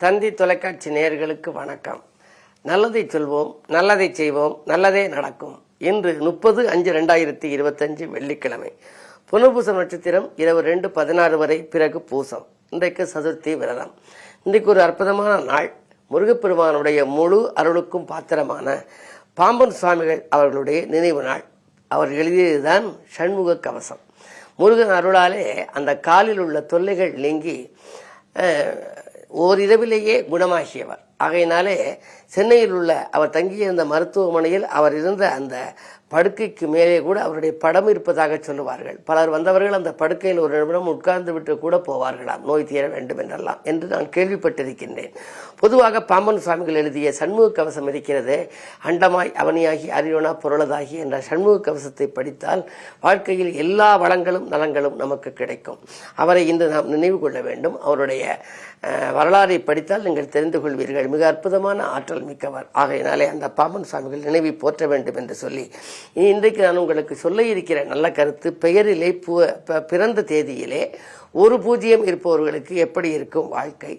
தந்தி தொலைக்காட்சி நேயர்களுக்கு வணக்கம். நல்லதை சொல்வோம், நல்லதை செய்வோம், நல்லதே நடக்கும். இன்று 30/5/2025 வெள்ளிக்கிழமை. புனர்பூசம் நட்சத்திரம் இரவு 2:16 வரை, பிறகு பூசம். இன்றைக்கு சதுர்த்தி விரதம். இன்றைக்கு ஒரு அற்புதமான நாள். முருகப்பெருமானுடைய முழு அருளுக்கும் பாத்திரமான பாம்பன் சுவாமிகள் அவர்களுடைய நினைவு நாள். அவர் எழுதியதுதான் சண்முக கவசம். முருகன் அருளாலே அந்த காலில் உள்ள தொல்லைகள் நீங்கி ஓரிரவிலேயே குணமாகியவர். ஆகையினாலே சென்னையில் உள்ள அவர் தங்கியிருந்த மருத்துவமனையில் அவர் இருந்த அந்த படுக்கைக்கு மேலே கூட அவருடைய படம் இருப்பதாக சொல்லுவார்கள். பலர் வந்தவர்கள் அந்த படுக்கையில் ஒரு நிமிடம் உட்கார்ந்து விட்டு கூட போவார்களாம், நோய் தீர வேண்டும் என்றெல்லாம் என்று நான் கேள்விப்பட்டிருக்கின்றேன். பொதுவாக பாம்பன் சுவாமிகள் எழுதிய சண்முக கவசம் இருக்கிறது. அண்டமாய் அவனியாகி அறிவனா பொருளதாகி என்ற சண்முக கவசத்தை படித்தால் வாழ்க்கையில் எல்லா வளங்களும் நலங்களும் நமக்கு கிடைக்கும். அவரை இன்று நாம் நினைவு கொள்ள வேண்டும். அவருடைய வரலாறை படித்தால் நீங்கள் தெரிந்து கொள்வீர்கள். மிக அற்புதமான ஆற்றல் மிக்கவர். ஆகையினாலே அந்த பாம்பன் சுவாமிகள் நினைவை போற்ற வேண்டும் என்று சொல்லி இன்றைக்கு நான் உங்களுக்கு சொல்ல இருக்கிற நல்ல கருத்து, பெயரிலே பிறந்த தேதியிலே 1 பூஜ்ஜியம் இருப்பவர்களுக்கு எப்படி இருக்கும் வாழ்க்கை,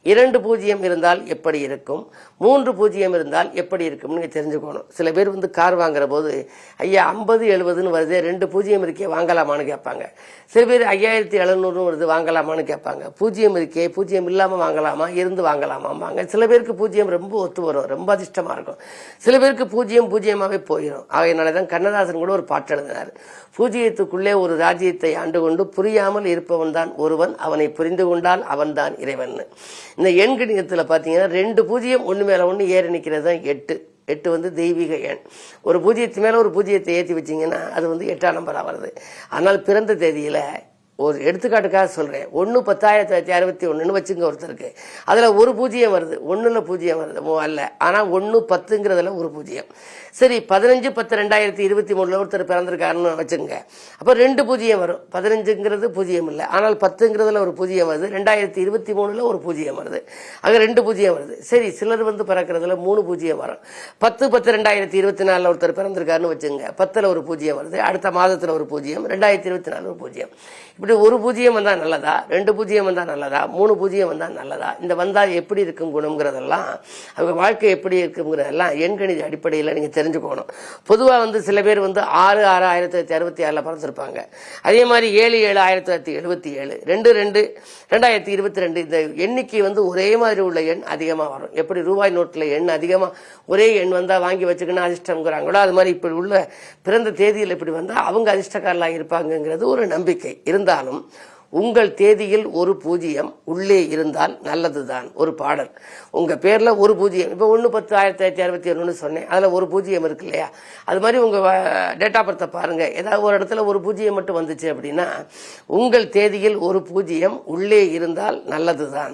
2 பூஜ்ஜியம் இருந்தால் எப்படி இருக்கும், 3 பூஜ்ஜியம் இருந்தால் எப்படி இருக்கும் நீங்க தெரிஞ்சுக்கணும். சில பேர் கார் வாங்குற போது ஐயா 50-70 வருது, 2 பூஜ்ஜியம் இருக்கே வாங்கலாமான்னு கேட்பாங்க. சில பேர் 5700 வருது வாங்கலாமான்னு கேட்பாங்க. பூஜ்ஜியம் இருக்கே, பூஜ்ஜியம் இல்லாம வாங்கலாமா, இருந்து வாங்கலாமாங்க. சில பேருக்கு பூஜ்ஜியம் ரொம்ப ஒத்து வரும், ரொம்ப அதிர்ஷ்டமா இருக்கும். சில பேருக்கு பூஜ்ஜியம் பூஜ்ஜியமாவே போயிடும். ஆகையினாலதான் கண்ணதாசன் கூட ஒரு பாட்டு எழுதினார். பூஜ்ஜியத்துக்குள்ளே ஒரு ராஜ்யத்தை ஆண்டு கொண்டு புரியாமல் இருப்பவன் தான் ஒருவன், அவனை புரிந்து கொண்டால் அவன் தான் இறைவன். இந்த எண் கணிதத்தில் பார்த்தீங்கன்னா 2 பூஜ்ஜியம் ஒன்று மேலே ஒன்று ஏறி நிற்கிறது தான் 8. 8 தெய்வீக எண். ஒரு பூஜ்ஜியத்து மேலே ஒரு பூஜ்ஜியத்தை ஏற்றி வச்சிங்கன்னா அது 8ஆம் நம்பராக வருது. ஆனால் பிறந்த தேதியில் ஒரு எடுத்துக்காட்டுக்காக சொல்கிறேன். 1/10/1961 வச்சுங்க ஒருத்தருக்கு. அதில் 1 பூஜ்ஜியம் வருது, 1ல் பூஜ்ஜியம் வருது அல்ல, ஆனால் 1/10ங்கிறதுல 1 பூஜ்ஜியம். சரி, 15/10/2023 ஒருத்தர் பிறந்திருக்காருன்னு வச்சுங்க. அப்போ 2 பூஜ்ஜியம் வரும். 15ங்கிறது பூஜ்ஜியம் இல்லை, ஆனால் 10ங்கிறதுல 1 பூஜ்ஜியம் வருது. 2023 1 பூஜ்ஜியம் வருது. அங்கே 2 பூஜ்ஜியம் வருது. சரி, சிலர் பிறக்கிறதுல 3 பூஜ்ஜியம் வரும். 10/10/2024 ஒருத்தர் பிறந்திருக்காருன்னு வச்சுங்க. 10ல் 1 பூஜ்ஜியம் வருது. அடுத்த மாதத்தில் 1 பூஜ்ஜியம், 2024 1 பூஜ்ஜியம். இப்படி 1 பூஜ்ஜியம் வந்தா நல்லதா, 2 பூஜ்ஜியம் வந்தா நல்லதா, 3 பூஜ்ஜியம் வந்தா நல்லதா, இந்த வந்தா எப்படி இருக்கும் குணம்ங்கிறதெல்லாம், அவங்க வாழ்க்கை எப்படி இருக்குங்கிறதெல்லாம் எண்கணித அடிப்படையில் நீங்க தெரிஞ்சுக்கணும். பொதுவா சில பேர் 6/6/1966 பிறந்திருப்பாங்க. அதே மாதிரி 7/7/1977, 2/2/2022 இந்த எண்ணிக்கை ஒரே மாதிரி உள்ள எண் அதிகமா வரும். எப்படி ரூபாய் நோட்டுல எண் அதிகமா ஒரே எண் வந்தா வாங்கி வச்சுக்கணும் அதிர்ஷ்டம்ங்கிறாங்களோ, அது மாதிரி இப்படி உள்ள பிறந்த தேதியில் இப்படி வந்தா அவங்க அதிர்ஷ்டக்காரர்களாக இருப்பாங்கிறது ஒரு நம்பிக்கை. இருந்தாலும் உங்கள் தேதியில் 1 பூஜ்ஜியம் உள்ளே இருந்தால் நல்லதுதான். ஒரு பாடல், உங்க பேர்ல 1 பூஜ்ஜியம், இப்ப 1/10/1961 சொன்னேன், அதுல 1 பூஜ்ஜியம் இருக்கு இல்லையா, அது மாதிரி உங்க டேட் ஆஃப் பர்த்தை பாருங்க. ஏதாவது ஒரு இடத்துல 1 பூஜ்ஜியம் மட்டும் வந்துச்சு அப்படின்னா உங்கள் தேதியில் 1 பூஜ்ஜியம் உள்ளே இருந்தால் நல்லதுதான்.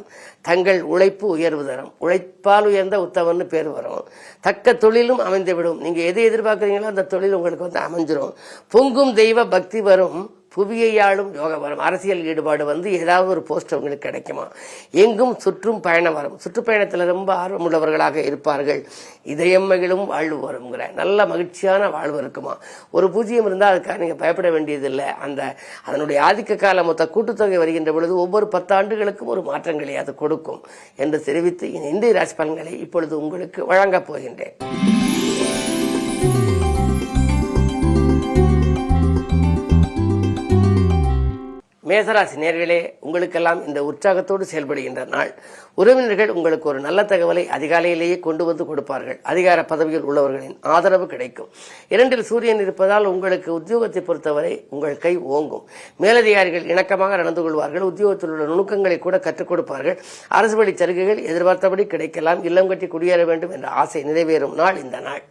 தங்கள் உழைப்பு உயர்வு தரும், உழைப்பால் உயர்ந்த உத்தவன்னு பேர் வரும். தக்க தொழிலும் அமைந்துவிடும். நீங்க எதை எதிர்பார்க்குறீங்களோ அந்த தொழில் உங்களுக்கு அமைஞ்சிரும். பொங்கும் தெய்வ பக்தி வரும், புவியையாளும் யோகம் வரும். அரசியல் ஈடுபாடு ஏதாவது ஒரு போஸ்ட் உங்களுக்கு கிடைக்குமா. எங்கும் சுற்றும் பயணம் வரும். சுற்றுப்பயணத்தில் ரொம்ப ஆர்வமுள்ளவர்களாக இருப்பார்கள். இதயம் மகிழும் வாழ்வு வருங்கிற நல்ல மகிழ்ச்சியான வாழ்வு இருக்குமா. 1 பூஜ்ஜியம் இருந்தால் அதுக்காக நீங்க பயப்பட வேண்டியதில்லை. அதனுடைய ஆதிக்க கால மொத்த கூட்டுத்தொகை வருகின்ற பொழுது ஒவ்வொரு 10 ஆண்டுகளுக்கும் ஒரு மாற்றங்களை அது கொடுக்கும் என்று தெரிவித்து இந்திய ராசி பலன்களை இப்பொழுது உங்களுக்கு வழங்கப் போகின்றேன். மேசராசி நேயர்களே, உங்களுக்கெல்லாம் இந்த உற்சாகத்தோடு செயல்படுகின்ற நாள். உறவினர்கள் உங்களுக்கு ஒரு நல்ல தகவலை அதிகாலையிலேயே கொண்டு வந்து கொடுப்பார்கள். அதிகார பதவியில் உள்ளவர்களின் ஆதரவு கிடைக்கும். 2ல் சூரியன் இருப்பதால் உங்களுக்கு உத்தியோகத்தை பொறுத்தவரை உங்கள் கை ஓங்கும். மேலதிகாரிகள் இணக்கமாக நடந்து கொள்வார்கள். உத்தியோகத்தில் உள்ள நுணுக்கங்களை கூட கற்றுக் கொடுப்பார்கள். அரசு வழி சலுகைகள் எதிர்பார்த்தபடி கிடைக்கலாம். இல்லம் கட்டி குடியேற வேண்டும் என்ற ஆசை நிறைவேறும் நாள் இந்த நாள்.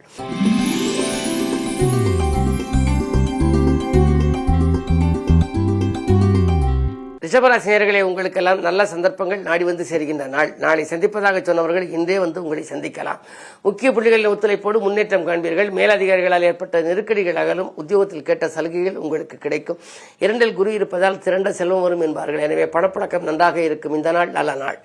ரிஷபராசினியர்களே, உங்களுக்கெல்லாம் நல்ல சந்தர்ப்பங்கள் நாடி சேர்கின்ற நாள். நாளை சந்திப்பதாக சொன்னவர்கள் இன்றே உங்களை சந்திக்கலாம். முக்கிய புள்ளிகளின் ஒத்துழைப்போடு முன்னேற்றம் காண்பீர்கள். மேலதிகாரிகளால் ஏற்பட்ட நெருக்கடிகள் அகலும். உத்தியோகத்தில் கேட்ட சலுகைகள் உங்களுக்கு கிடைக்கும். 2ல் குரு இருப்பதால் திரண்ட செல்வம் வரும் என்பார்கள். எனவே பணப்பழக்கம் நன்றாக இருக்கும். இந்த நாள் நல்ல நாள்.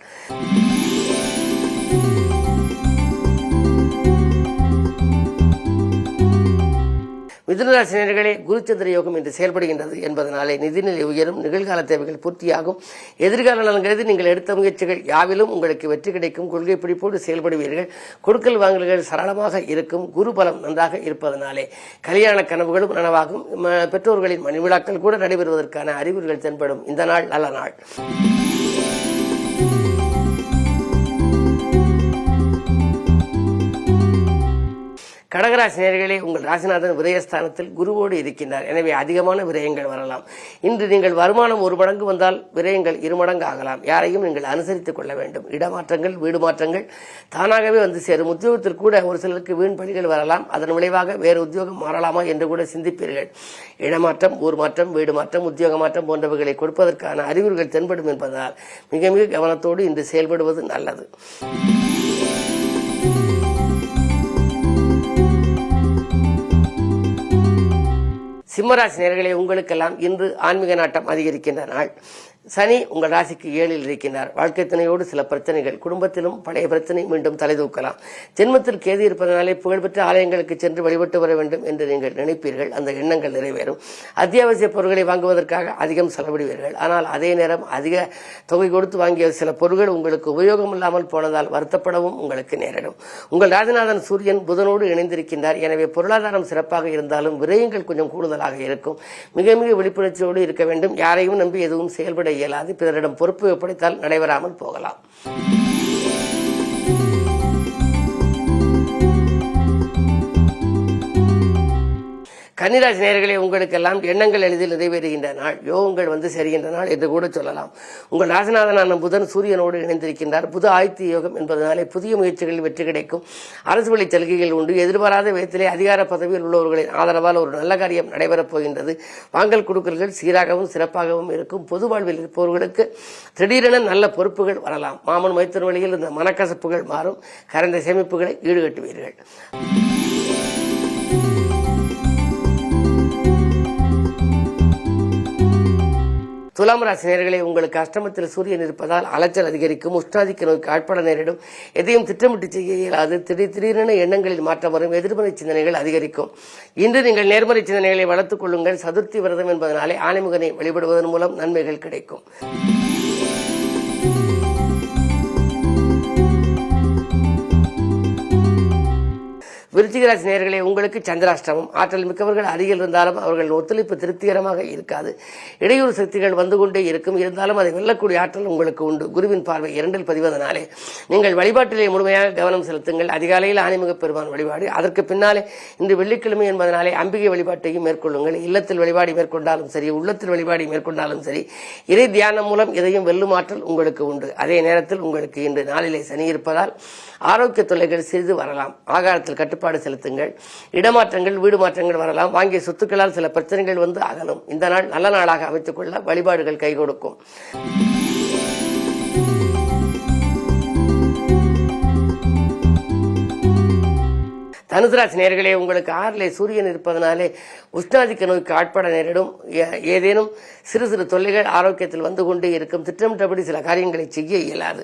மிதுனராசினியர்களே, குருச்சந்திர யோகம் இன்று செயல்படுகின்றது என்பதனாலே நிதிநிலை உயரும், நிகழ்கால தேவைகள் பூர்த்தியாகும், எதிர்கால நலன்கிறது நீங்கள் எடுத்த முயற்சிகள் யாவிலும் உங்களுக்கு வெற்றி கிடைக்கும், கொள்கை பிடிப்போடு செயல்படுவீர்கள், கொடுக்கல் வாங்கல்கள் சரளமாக இருக்கும், குரு பலம் நன்றாக இருப்பதனாலே கல்யாண கனவுகளும் நனவாகும், பெற்றோர்களின் மணிவிழாக்கள் கூட நடைபெறுவதற்கான அறிகுறிகள் தென்படும். இந்த நாள் நல்ல நாள். கடகராசி நேயர்களே, உங்கள் ராசிநாதன் விரயஸ்தானத்தில் குருவோடு இருக்கின்றார். எனவே அதிகமான விரயங்கள் வரலாம். இன்று நீங்கள் வருமானம் 1 மடங்கு வந்தால் விரயங்கள் 2 மடங்கு ஆகலாம். யாரையும் நீங்கள் அனுசரித்துக் கொள்ள வேண்டும். இடமாற்றங்கள், வீடு மாற்றங்கள் தானாகவே வந்து சேரும். உத்தியோகத்தில் கூட ஒரு சிலருக்கு வீண் பணிகள் வரலாம். அதன் விளைவாக வேறு உத்தியோகம் மாறலாமா என்று கூட சிந்திப்பீர்கள். இடமாற்றம், ஊர் மாற்றம், வீடு மாற்றம், உத்தியோக மாற்றம் போன்றவைகளை கொடுப்பதற்கான அறிகுறிகள் தென்படும் என்பதால் மிக மிக கவனத்தோடு இன்று செயல்படுவது நல்லது. சிம்மராசி நேயர்களே, உங்களுக்கெல்லாம் இன்று ஆன்மீக நாட்டம் அதிகரிக்கின்ற நாள். சனி உங்கள் ராசிக்கு 7ல் இருக்கின்றார். வாழ்க்கை துணையோடு சில பிரச்சனைகள், குடும்பத்திலும் பழைய பிரச்சனை மீண்டும் தலைதூக்கலாம். ஜென்மத்தில் கேது இருப்பதனாலே புகழ்பெற்ற ஆலயங்களுக்கு சென்று வழிபட்டு வர வேண்டும் என்று நீங்கள் நினைப்பீர்கள். அந்த எண்ணங்கள் நிறைவேறும். அத்தியாவசிய பொருட்களை வாங்குவதற்காக அதிகம் செலவிடுவீர்கள். ஆனால் அதே நேரம் அதிக தொகை கொடுத்து வாங்கிய சில பொருட்கள் உங்களுக்கு உபயோகம் இல்லாமல் போனதால் வருத்தப்படவும் உங்களுக்கு நேரிடும். உங்கள் ராஜநாதன் சூரியன் புதனோடு இணைந்திருக்கின்றார். எனவே பொருளாதாரம் சிறப்பாக இருந்தாலும் விரயங்கள் கொஞ்சம் கூடுதலாக இருக்கும். மிக மிக விழிப்புணர்ச்சியோடு இருக்க வேண்டும். யாரையும் நம்பி எதுவும் செயல்பட இயலாது. பிறரிடம் பொறுப்பு ஒப்படைத்தால் நடைபெறாமல் போகலாம். கன்னிராசி நேயர்களே, உங்களுக்கெல்லாம் எண்ணங்கள் எளிதில் நிறைவேறுகின்ற நாள். யோகங்கள் வந்து சரிகின்ற நாள் என்று கூட சொல்லலாம். உங்கள் ராசிநாதனான புதன் சூரியனோடு இணைந்திருக்கின்றார். புத ஆதித்ய யோகம் என்பதனாலே புதிய முயற்சிகளில் வெற்றி கிடைக்கும். அரசு வழி சலுகைகள் உண்டு. எதிர்பாராத விதத்திலே அதிகார பதவியில் உள்ளவர்களின் ஆதரவால் ஒரு நல்ல காரியம் நடைபெறப் போகின்றது. வாங்கல் கொடுக்கல்கள் சீராகவும் சிறப்பாகவும் இருக்கும். பொது வாழ்வில் இருப்பவர்களுக்கு திடீரென நல்ல பொறுப்புகள் வரலாம். மாமன் மைத்தர் வழியில் இந்த மனக்கசப்புகள் மாறும். கரைந்த சேமிப்புகளை ஈடுகட்டுவீர்கள். துலாம் ராசி நேயர்களே, உங்களுக்கு அஷ்டமத்தில் சூரியன் இருப்பதால் அலைச்சல் அதிகரிக்கும். உஷ்ணாதிக்க நோய்க்கு ஆட்பட நேரிடும். எதையும் திட்டமிட்டு செய்ய இயலாது. திடீரென எண்ணங்களில் மாற்றம் வரும். எதிர்மறை சிந்தனைகள் அதிகரிக்கும். இன்று நீங்கள் நேர்மறை சிந்தனைகளை வளர்த்துக் கொள்ளுங்கள். சதுர்த்தி விரதம் என்பதனாலே ஆனைமுகனை வழிபடுவதன் மூலம் நன்மைகள் கிடைக்கும். விருச்சிக ராசி நேயர்களே, உங்களுக்கு சந்திராஷ்டமம். ஆற்றல் மிக்கவர்கள் அருகில் இருந்தாலும் அவர்கள் ஒத்துழைப்பு திருப்திகரமாக இருக்காது. இடையூறு சக்திகள் வந்து கொண்டே இருக்கும். இருந்தாலும் அதை வெல்லக்கூடிய ஆற்றல் உங்களுக்கு உண்டு. குருவின் பார்வை 2ல் பதிவதனாலே நீங்கள் வழிபாட்டிலே முழுமையாக கவனம் செலுத்துங்கள். அதிகாலையில் ஆனைமுக பெருமான் வழிபாடு, அதற்கு பின்னாலே இன்று வெள்ளிக்கிழமை என்பதனாலே அம்பிகை வழிபாட்டையும் மேற்கொள்ளுங்கள். இல்லத்தில் வழிபாடு மேற்கொண்டாலும் சரி, உள்ளத்தில் வழிபாடு மேற்கொண்டாலும் சரி, இறை தியானம் மூலம் எதையும் வெல்லும் ஆற்றல் உங்களுக்கு உண்டு. அதே நேரத்தில் உங்களுக்கு இன்று நாளிலே சனி இருப்பதால் ஆரோக்கிய தொல்லைகள் சிறிது வரலாம். ஆகாரத்தில் கட்டுப்பாடு செலுத்துங்கள். இடமாற்றங்கள், வீடு மாற்றங்கள் வரலாம். வாங்கிய சொத்துக்களால் சில பிரச்சனைகள் வந்து அகலும். இந்த நாள் நல்ல நாளாக அமைத்துக் கொள்ள வழிபாடுகள் கை கொடுக்கும். தனுசு ராசி நேயர்களே, உங்களுக்கு 6லே சூரியன் இருப்பதனாலே உஷ்ணாதிக்க நோய்க்கு ஆட்பட நேரிடும். ஏதேனும் சிறு சிறு தொல்லைகள் ஆரோக்கியத்தில் வந்து கொண்டே இருக்கும். திட்டமிட்டபடி சில காரியங்களை செய்ய இயலாது.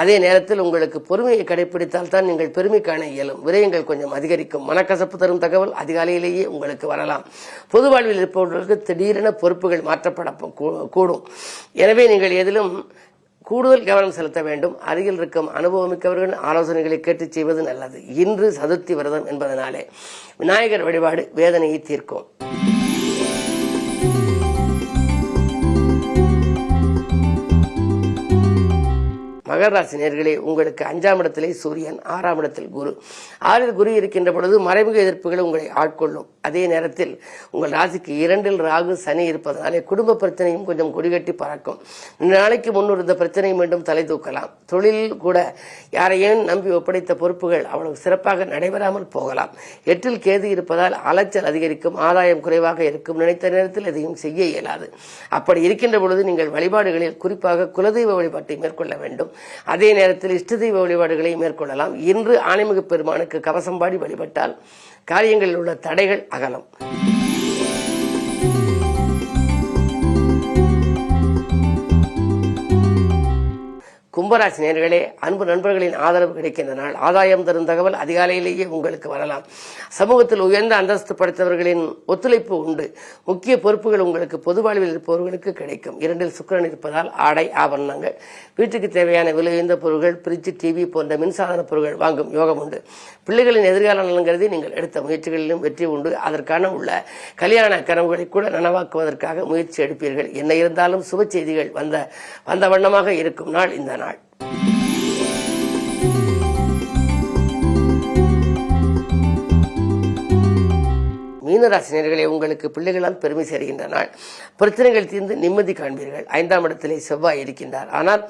அதே நேரத்தில் உங்களுக்கு பொறுமையை கடைபிடித்தால் தான் நீங்கள் பெருமை காண இயலும். விரயங்கள் கொஞ்சம் அதிகரிக்கும். மனக்கசப்பு தரும் தகவல் அதிகாலையிலேயே உங்களுக்கு வரலாம். பொது வாழ்வில் இருப்பவர்களுக்கு திடீரென பொறுப்புகள் மாற்றப்பட கூடும். எனவே நீங்கள் எதிலும் கூடுதல் கவனம் செலுத்த வேண்டும். அருகில் இருக்கும் அனுபவமிக்கவர்கள் ஆலோசனைகளை கேட்டு செய்வது நல்லது. இன்று சதுர்த்தி விரதம் என்பதனாலே விநாயகர் வழிபாடு வேதனையை தீர்க்கும். மகர ராசி நேயர்களே, உங்களுக்கு 5ஆம் இடத்திலே சூரியன், 6ஆம் இடத்தில் குரு. 6ல் குரு இருக்கின்ற பொழுது மறைமுக எதிர்ப்புகள் உங்களை ஆட்கொள்ளும். அதே நேரத்தில் உங்கள் ராசிக்கு 2ல் ராகு சனி இருப்பதனாலே குடும்ப பிரச்சனையும் கொஞ்சம் கொடிகட்டி பறக்கும். நாளைக்கு முன்னூறு இந்த பிரச்சனை மீண்டும் தலை தூக்கலாம். தொழிலில் கூட யாரையும் நம்பி ஒப்படைத்த பொறுப்புகள் அவ்வளவு சிறப்பாக நடைபெறாமல் போகலாம். 8ல் கேது இருப்பதால் அலைச்சல் அதிகரிக்கும். ஆதாயம் குறைவாக இருக்கும். நினைத்த நேரத்தில் எதையும் செய்ய இயலாது. அப்படி இருக்கின்ற பொழுது நீங்கள் வழிபாடுகளில் குறிப்பாக குலதெய்வ வழிபாட்டை மேற்கொள்ள வேண்டும். அதே நேரத்தில் இஷ்ட தெய்வ வழிபாடுகளை மேற்கொள்ளலாம். இன்று ஆனைமுக பெருமானுக்கு கவசம் பாடி வழிபட்டால் காரியங்களில் உள்ள தடைகள் அகலும். கும்பராசி நேயர்களே, அன்பு நண்பர்களின் ஆதரவு கிடைக்கின்ற நாள். ஆதாயம் தரும் தகவல் அதிகாலையிலேயே உங்களுக்கு வரலாம். சமூகத்தில் உயர்ந்த அந்தஸ்து படைத்தவர்களின் ஒத்துழைப்பு உண்டு. முக்கிய பொறுப்புகள் உங்களுக்கு பொது வாழ்வில் இருப்பவர்களுக்கு கிடைக்கும். 2 சுக்கிரன் இருப்பதால் ஆடை ஆபரணங்கள், வீட்டுக்கு தேவையான விலையுயர்ந்த பொருட்கள், பிரிட்ஜ், டிவி போன்ற மின்சாதன பொருட்கள் வாங்கும் யோகம் உண்டு. பிள்ளைகளின் எதிர்கால நலன் கருதி நீங்கள் எடுத்த முயற்சிகளிலும் வெற்றி உண்டு. அதற்கான உள்ள கல்யாண கனவுகளை கூட நனவாக்குவதற்காக முயற்சி எடுப்பீர்கள். என்ன இருந்தாலும் சுப செய்திகள் வந்த வண்ணமாக இருக்கும் நாள் இந்த நாள். மீனராசினியர்களே, உங்களுக்கு பிள்ளைகளால் பெருமை சேர்கின்ற நாள். பிரச்சனைகள் தீர்ந்து நிம்மதி காண்பீர்கள். 5ஆம் இடத்திலே செவ்வாய் இருக்கின்றார். ஆனால்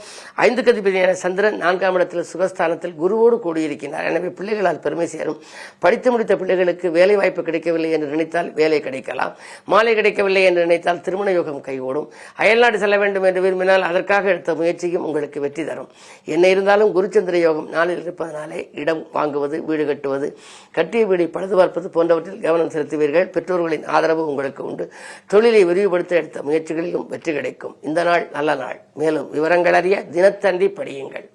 5க்கு அதிபதியான சந்திரன் 4ஆம் இடத்தில் சுகஸ்தானத்தில் குருவோடு கூடியிருக்கின்றார். எனவே பிள்ளைகளால் பெருமை சேரும். படித்து முடித்த பிள்ளைகளுக்கு வேலை வாய்ப்பு கிடைக்கவில்லை என்று நினைத்தால் வேலை கிடைக்கலாம். மாலை கிடைக்கவில்லை என்று நினைத்தால் திருமண யோகம் கைகூடும். அயல்நாடு செல்ல வேண்டும் என்று விரும்பினால் அதற்காக எடுத்த முயற்சியும் உங்களுக்கு வெற்றி தரும். என்ன இருந்தாலும் குருச்சந்திர யோகம் நாளில் இருப்பதனாலே இடம் வாங்குவது, வீடு கட்டுவது, கட்டிய வீடை பழுது பார்ப்பது போன்றவற்றில் கவனம் செலுத்துவீர்கள். பெற்றோர்களின் ஆதரவு உங்களுக்கு உண்டு. தொழிலை விரிவுபடுத்த எடுத்த முயற்சிகளிலும் வெற்றி கிடைக்கும். இந்த நாள் நல்ல நாள். மேலும் விவரங்கள் அறிய தினத்தந்தி படியுங்கள்.